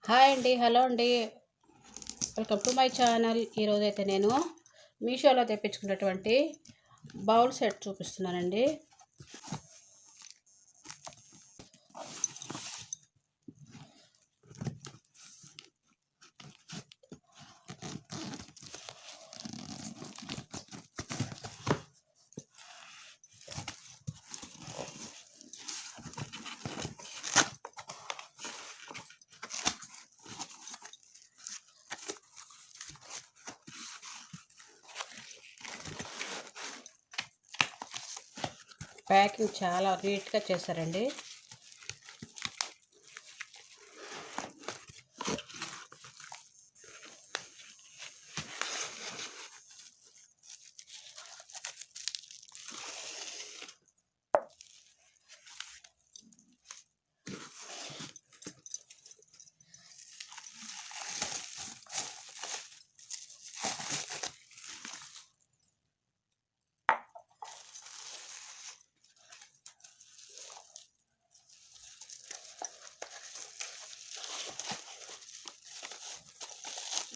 Hi అండి, hello అండి, welcome to my channel. ఈరోజైతే నేను మీషోలో తెప్పించుకున్నటువంటి బౌల్ సెట్ చూపిస్తున్నానండి. ప్యాకింగ్ చాలా నీట్గా చేశారండి.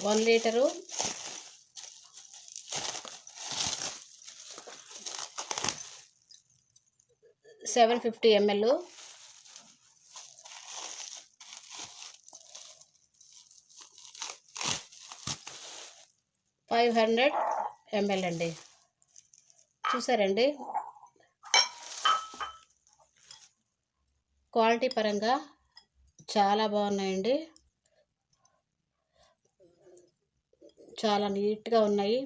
వన్ లీటరు 750 ml, 500 ml అండి. చూసారండి, క్వాలిటీ పరంగా చాలా బాగున్నాయండి. చాలా నీట్గా ఉన్నాయి.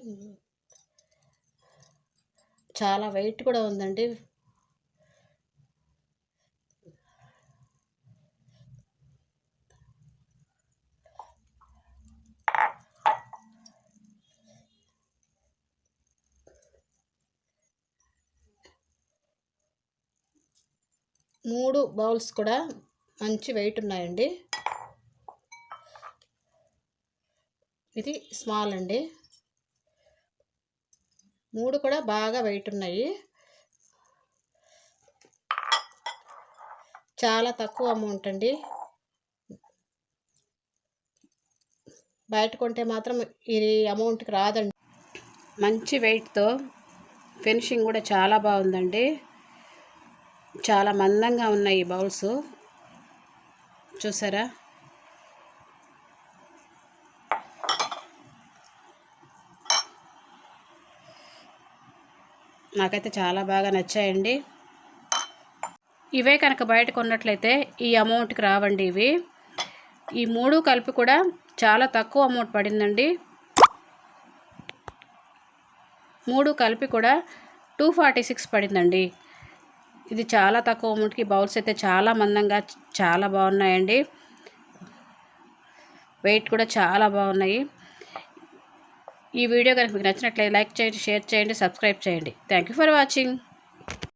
చాలా వెయిట్ కూడా ఉందండి. మూడు బౌల్స్ కూడా మంచి వెయిట్ ఉన్నాయండి. ఇది స్మాల్ అండి. మూడు కూడా బాగా వెయిట్ ఉన్నాయి. చాలా తక్కువ అమౌంట్ అండి. బయట కొంటే మాత్రం ఈ అమౌంట్కి రాదండి. మంచి వెయిట్తో ఫినిషింగ్ కూడా చాలా బాగుందండి. చాలా మందంగా ఉన్నాయి ఈ బౌల్స్, చూసారా? నాకైతే చాలా బాగా నచ్చాయండి. ఇవే కనుక బయట కొన్నట్లయితే ఈ అమౌంట్కి రావండి. ఈ మూడు కలిపి కూడా చాలా తక్కువ అమౌంట్ పడిందండి. మూడు కలిపి కూడా 246 పడిందండి. ఇది చాలా తక్కువ అమౌంట్కి. బౌల్స్ అయితే చాలా మందంగా చాలా బాగున్నాయండి. వెయిట్ కూడా చాలా బాగున్నాయి. ఈ వీడియో కనుక మీకు నచ్చినట్లయితే లైక్ చేయండి, షేర్ చేయండి, సబ్స్క్రైబ్ చేయండి. Thank you for watching.